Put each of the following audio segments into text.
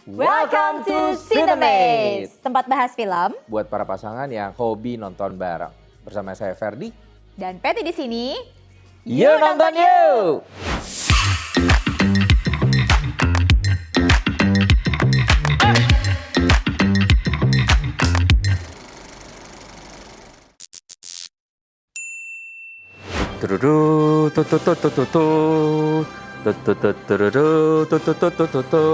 Welcome to Cinemates, tempat bahas film buat para pasangan yang hobi nonton bareng. Bersama saya Ferdi dan Patty di sini. Yuk nonton yuk! Tududu, tutututututu, tutututututu, tutututututu.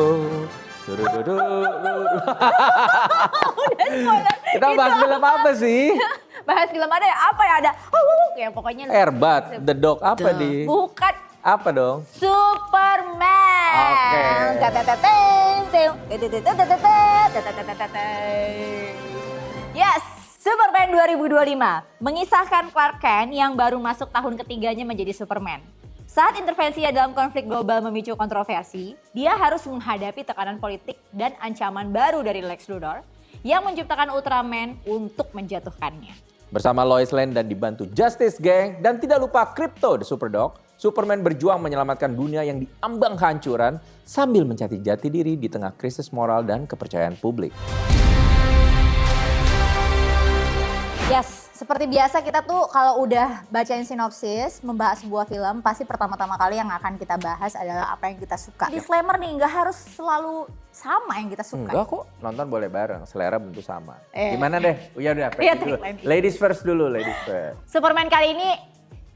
Kita bahas film apa sih? Bahas film ada apa ya? Ada ya pokoknya Airbat, The Dog apa di? Bukan. Apa dong? Superman. Oke. Yes, Superman 2025 mengisahkan Clark Kent yang baru masuk tahun ketiganya menjadi Superman. Saat intervensinya dalam konflik global memicu kontroversi, dia harus menghadapi tekanan politik dan ancaman baru dari Lex Luthor yang menciptakan Ultraman untuk menjatuhkannya. Bersama Lois Lane dan dibantu Justice Gang dan tidak lupa Crypto the Superdog, Superman berjuang menyelamatkan dunia yang diambang kehancuran sambil mencari jati diri di tengah krisis moral dan kepercayaan publik. Yes, seperti biasa kita tuh kalau udah bacain sinopsis, membahas sebuah film, pasti pertama-tama kali yang akan kita bahas adalah apa yang kita suka. Disclaimer nih, nggak harus selalu sama yang kita suka. Enggak kok, nonton boleh bareng, selera bentuk sama. Gimana deh? Ya udah, dulu. Ladies. Ladies first dulu, ladies first. Superman kali ini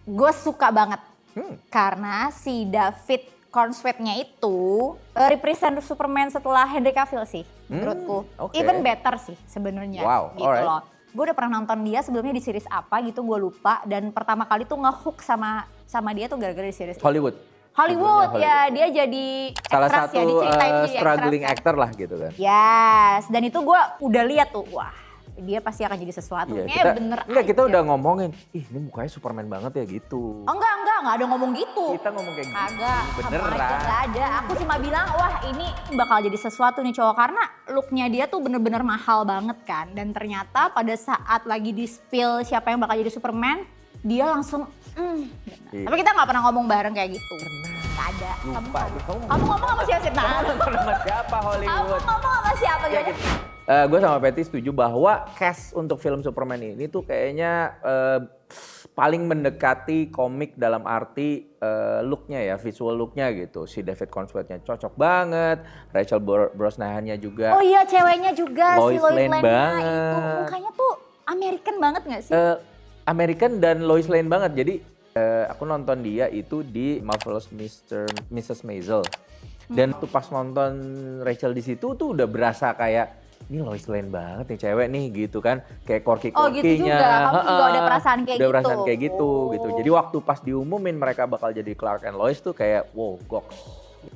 gue suka banget. Karena si David Cornsweet-nya itu represent Superman setelah Henry Cavill sih, menurutku. Okay. Even better sih sebenarnya. Wow, gitu alright. loh. Gue udah pernah nonton dia sebelumnya di series apa gitu, gue lupa. Dan pertama kali tuh nge-hook sama dia tuh gara-gara di series Hollywood, ya, dia jadi salah extras satu ya, diceritain jadi struggling extras kan. actor lah gitu kan. Yes, dan itu gue udah lihat tuh, wah dia pasti akan jadi sesuatu. Iya, Bener kita aja. udah ngomongin, ih ini mukanya Superman banget ya gitu. Oh enggak ada ngomong gitu. Kita ngomong kayak gitu. Kagak, Beneran. sama aja gak ada. Aku cuma bilang, wah ini bakal jadi sesuatu nih cowok. Karena looknya dia tuh bener-bener mahal banget kan. Dan ternyata pada saat lagi di spill siapa yang bakal jadi Superman, dia langsung, Iya. Tapi kita gak pernah ngomong bareng kayak gitu. Gak ada. Lupa. Kamu ngomong sama siapa sih? Kamu nonton sama siapa Kamu Hollywood? ngomong sama siapa Ya, gitu? gitu. Gue sama Patty setuju bahwa cast untuk film Superman ini tuh kayaknya paling mendekati komik dalam arti looknya ya, visual looknya gitu. Si David Cornsweet-nya cocok banget, Rachel Brosnahan-nya juga. Oh iya, ceweknya juga Lois si Lois Lane Lane-nya banget. itu. Mukanya tuh American banget gak sih? American dan Lois Lane banget. Jadi aku nonton dia itu di Marvelous Mrs. Maisel. Dan tuh pas nonton Rachel di situ tuh udah berasa kayak ini Lois Lane banget nih cewek nih gitu kan. Kayak quirky-quirky-nya. Oh gitu juga, kamu juga ada perasaan kayak udah gitu. perasaan kayak gitu. Jadi waktu pas diumumin mereka bakal jadi Clark and Lois tuh kayak wow, goks.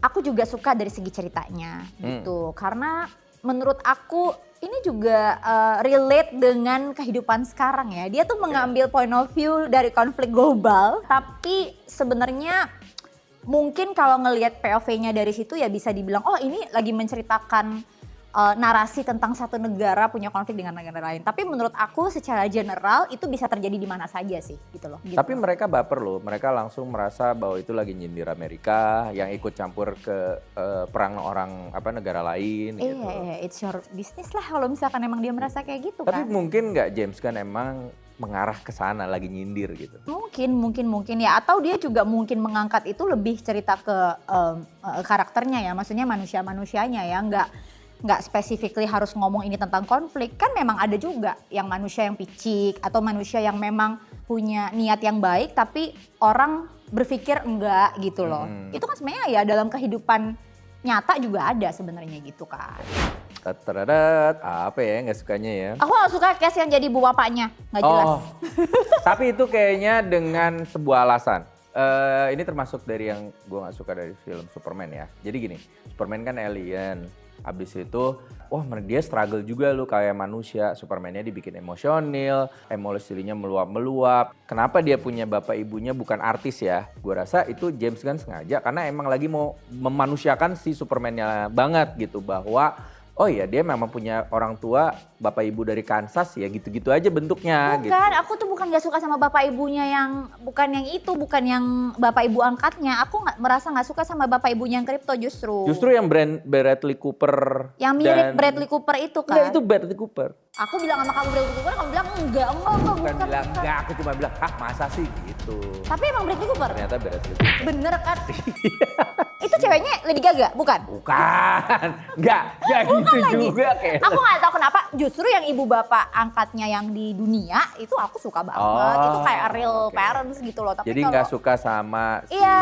Aku juga suka dari segi ceritanya gitu. Karena menurut aku ini juga relate dengan kehidupan sekarang ya. Dia tuh mengambil point of view dari konflik global. Tapi sebenarnya mungkin kalau ngelihat POV-nya dari situ ya bisa dibilang, oh ini lagi menceritakan narasi tentang satu negara punya konflik dengan negara lain. Tapi menurut aku secara general itu bisa terjadi di mana saja sih gitu loh. Gitu. Tapi mereka baper loh, mereka langsung merasa bahwa itu lagi nyindir Amerika yang ikut campur ke perang orang negara lain gitu. Iya, it's your business lah kalau misalkan emang dia merasa kayak gitu Tapi kan. mungkin nggak James Gunn emang mengarah ke sana lagi nyindir gitu. Mungkin ya, atau dia juga mungkin mengangkat itu lebih cerita ke karakternya ya, maksudnya manusia-manusianya ya, nggak specifically harus ngomong ini tentang konflik. Kan memang ada juga yang manusia yang picik atau manusia yang memang punya niat yang baik tapi orang berpikir enggak gitu loh. Itu kan sebenarnya ya dalam kehidupan nyata juga ada sebenarnya gitu kan. Apa ya nggak sukanya ya? Aku gak suka cast yang jadi ibu bapaknya, nggak jelas. Tapi itu kayaknya dengan sebuah alasan. Ini termasuk dari yang gue nggak suka dari film Superman ya. Jadi gini, Superman kan alien. Abis itu, wah dia struggle juga lu kayak manusia. Superman-nya dibikin emosional, emosinya meluap-meluap. Kenapa dia punya bapak ibunya bukan artis ya? Gue rasa itu James Gunn sengaja karena emang lagi mau memanusiakan si Superman-nya banget gitu. Bahwa oh iya dia memang punya orang tua bapak ibu dari Kansas ya gitu-gitu aja bentuknya Bukan, gitu. aku tuh bukan gak suka sama bapak ibunya yang, bukan yang itu, bukan yang bapak ibu angkatnya. Aku merasa gak suka sama bapak ibunya yang kripto justru. Justru yang Bradley Cooper. Yang mirip Bradley Cooper itu kan. Enggak, itu Bradley Cooper. Aku bilang sama kamu Bradley Cooper, kamu bilang enggak, Bukan bukan. bilang enggak, aku cuma bilang, masa sih gitu. Tapi emang Bradley Cooper? Ternyata Bradley Cooper. Bener kan? Itu ceweknya Lady Gaga, bukan? Bukan, enggak gitu juga kayak. Aku gak tahu kenapa justru yang ibu bapak angkatnya yang di dunia itu aku suka banget. Oh, Itu kayak real oke. parents gitu loh. Tapi Jadi kalau- nggak suka sama si Iya.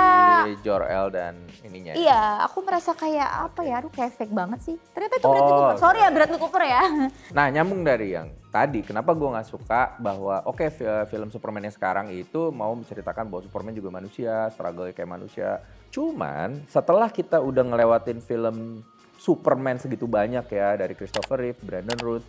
Jor-El dan ininya. Iya, aku merasa kayak apa ya, aduh kayak fake banget sih. Ternyata itu Oh. Bradley Cooper. Sorry ya Bradley Cooper ya. Nah nyambung dari yang tadi, kenapa gue nggak suka bahwa film Superman yang sekarang itu mau menceritakan bahwa Superman juga manusia, struggle kayak manusia. Cuman setelah kita udah ngelewatin film Superman segitu banyak ya, dari Christopher Reeve, Brandon Routh,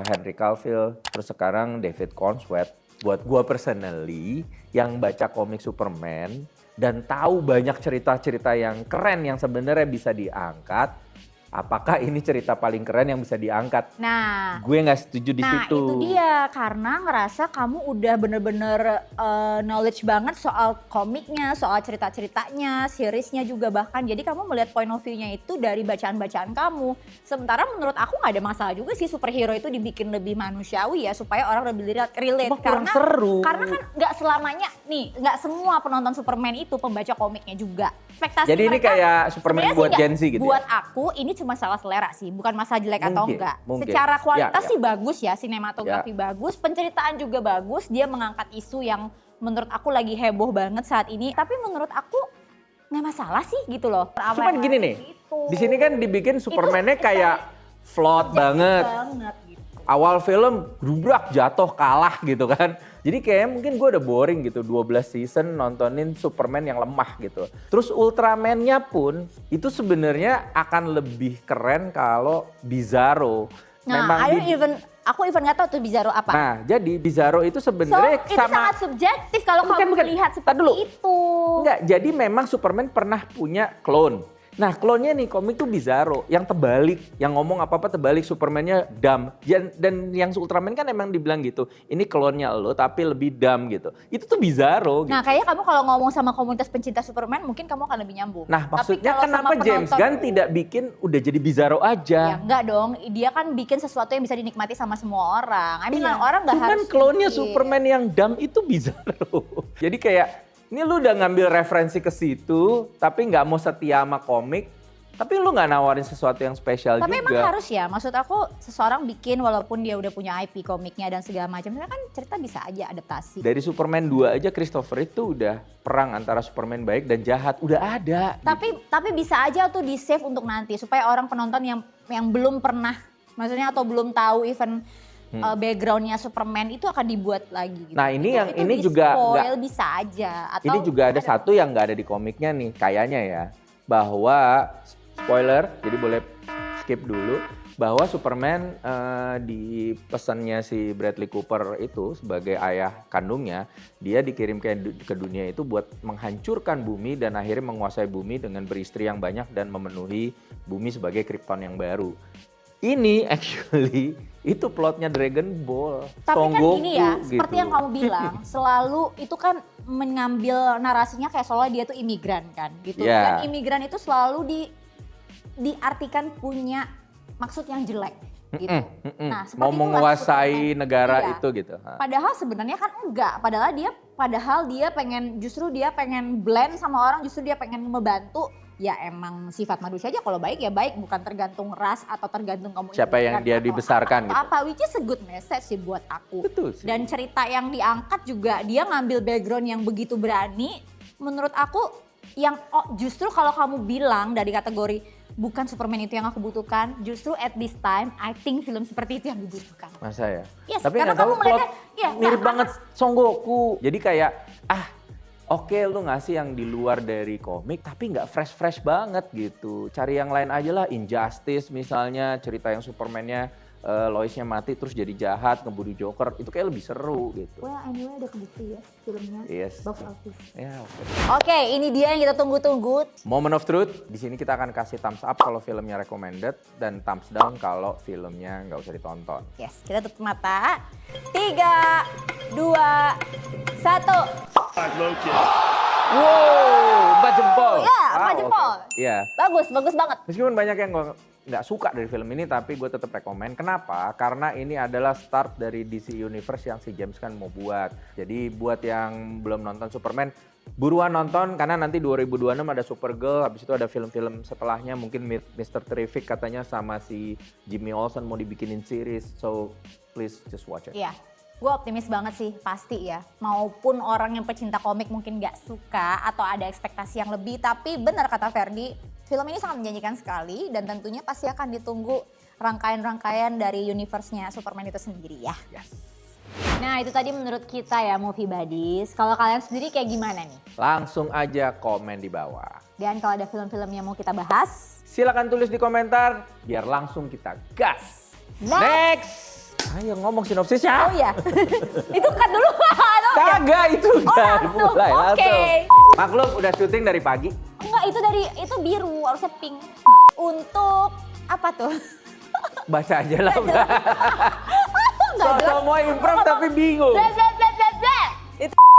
Henry Cavill, terus sekarang David Cornsweet. Buat gue personally yang baca komik Superman dan tahu banyak cerita-cerita yang keren yang sebenarnya bisa diangkat, apakah ini cerita paling keren yang bisa diangkat? Nah, Gue nggak setuju di situ. itu dia, karena ngerasa kamu udah bener-bener knowledge banget soal komiknya, soal cerita-ceritanya, seriesnya juga bahkan. Jadi kamu melihat point of view-nya itu dari bacaan-bacaan kamu. Sementara menurut aku nggak ada masalah juga sih superhero itu dibikin lebih manusiawi ya, supaya orang lebih relate. Cuma kurang seru. Karena kan nggak selamanya, nih nggak semua penonton Superman itu pembaca komiknya juga. Ekspektasi Jadi ini mereka kayak Superman sebenarnya buat sih Gen Z gitu ya? Buat aku ini cuma salah selera sih, bukan masalah jelek atau Mungkin, enggak. mungkin. Secara kualitas Ya, sih bagus ya, sinematografi bagus, penceritaan juga bagus, dia mengangkat isu yang menurut aku lagi heboh banget saat ini. Tapi menurut aku nggak masalah sih gitu loh. Cuman gini nih, Gitu. di sini kan dibikin Superman-nya kayak float banget. Gitu. Awal film grubrak jatuh kalah gitu kan. Jadi kayaknya mungkin gue udah boring gitu 12 season nontonin Superman yang lemah gitu. Terus Ultraman-nya pun itu sebenarnya akan lebih keren kalau Bizarro. Nah, aku even nggak tahu tuh Bizarro apa. Nah, jadi Bizarro itu sebenarnya itu sangat subjektif kalau kamu Bukan. melihat Tar seperti dulu. itu. Enggak, jadi memang Superman pernah punya clone. Nah, clone-nya nih komik tuh Bizarro, yang terbalik, yang ngomong apa-apa terbalik, Superman-nya dumb. Dan yang Ultraman kan emang dibilang gitu, ini clone-nya lo tapi lebih dumb gitu. Itu tuh Bizarro gitu. Nah, kayaknya kamu kalau ngomong sama komunitas pencinta Superman mungkin kamu akan lebih nyambung. Nah, Tapi maksudnya kalau kenapa sama James penonton- Gunn tidak bikin udah jadi Bizarro Ya aja? enggak dong, dia kan bikin sesuatu yang bisa dinikmati sama semua orang. I mean, Iya. orang nggak harus Cuman clone-nya bikin. Superman yang dumb itu Bizarro. Jadi kayak, ini lu udah ngambil referensi ke situ, tapi nggak mau setia sama komik, tapi lu nggak nawarin sesuatu yang spesial Tapi juga. emang harus ya, maksud aku seseorang bikin walaupun dia udah punya IP komiknya dan segala macam, sebenarnya kan cerita bisa aja adaptasi. Dari Superman 2 aja Christopher Reeve tuh udah perang antara Superman baik dan jahat, udah ada. Tapi bisa aja tuh di save untuk nanti supaya orang penonton yang belum pernah, maksudnya atau belum tahu even backgroundnya Superman itu akan dibuat lagi. Gitu. Nah, ini yang ini di juga spoil bisa aja. Atau ini juga ada satu yang nggak ada di komiknya nih, kayaknya ya, bahwa spoiler, jadi boleh skip dulu, bahwa Superman di pesannya si Bradley Cooper itu sebagai ayah kandungnya, dia dikirim ke dunia itu buat menghancurkan bumi dan akhirnya menguasai bumi dengan beristri yang banyak dan memenuhi bumi sebagai Krypton yang baru. Ini actually itu plotnya Dragon Ball. Tapi Son kan Goku gini ya, seperti gitu. yang kamu bilang, selalu itu kan mengambil narasinya kayak soalnya dia tuh imigran kan gitu. Yeah. Dan imigran itu selalu diartikan punya maksud yang jelek gitu. Mau Nah, seperti itulah menguasai Superman. negara Iya. itu gitu. Padahal sebenarnya kan enggak, padahal dia pengen blend sama orang, justru dia pengen membantu. Ya emang sifat manusia aja, kalau baik ya baik, bukan tergantung ras atau tergantung kamu Siapa yang imigran dia atau dibesarkan gitu. apa, which is a good message sih buat aku. Betul sih. Dan cerita yang diangkat juga dia ngambil background yang begitu berani. Menurut aku yang justru kalau kamu bilang dari kategori bukan Superman itu yang aku butuhkan, justru at this time I think film seperti itu yang dibutuhkan. Masa ya? Yes, Tapi karena nggak tahu kamu melihatnya, plot ya, mirip nah, banget Son Goku. Jadi kayak oke, lu ngasih yang di luar dari komik tapi nggak fresh banget gitu. Cari yang lain aja lah, Injustice misalnya, cerita yang Superman-nya Loisnya mati terus jadi jahat ngebunuh Joker, itu kayak lebih seru gitu. Well, anyway udah kebukti ya filmnya. Yes. Box office. Ya, oke. Oke, ini dia yang kita tunggu-tunggu. Moment of truth. Di sini kita akan kasih thumbs up kalau filmnya recommended dan thumbs down kalau filmnya nggak usah ditonton. Yes, kita tutup mata. 3, 2, 1. Wow, 4 jempol. Ya, 4 jempol. Oke. Iya. Bagus, bagus banget. Meskipun banyak yang nggak suka dari film ini, tapi gue tetap rekomen. Kenapa? Karena ini adalah start dari DC Universe yang si James Gunn mau buat. Jadi buat yang belum nonton Superman, buruan nonton karena nanti 2026 ada Supergirl, habis itu ada film-film setelahnya mungkin Mr. Terrific katanya sama si Jimmy Olsen mau dibikinin series. So please just watch it. Iya, gue optimis banget sih, pasti ya. Maupun orang yang pecinta komik mungkin gak suka atau ada ekspektasi yang lebih. Tapi benar kata Ferdi, film ini sangat menjanjikan sekali dan tentunya pasti akan ditunggu rangkaian-rangkaian dari universe-nya Superman itu sendiri ya. Yes. Nah itu tadi menurut kita ya Movie Buddies. Kalau kalian sendiri kayak gimana nih? Langsung aja komen di bawah. Dan kalau ada film-film yang mau kita bahas, Silakan tulis di komentar biar langsung kita gas. Next! Ayo ngomong sinopsisnya. Oh iya, itu cut dulu. Kagak itu udah langsung, mulai oke. langsung. Maklum udah syuting dari pagi. Enggak, itu biru, harusnya pink. Untuk apa tuh? Baca aja lah udah. Nggak jelas. Semua improv tapi bingung. Itu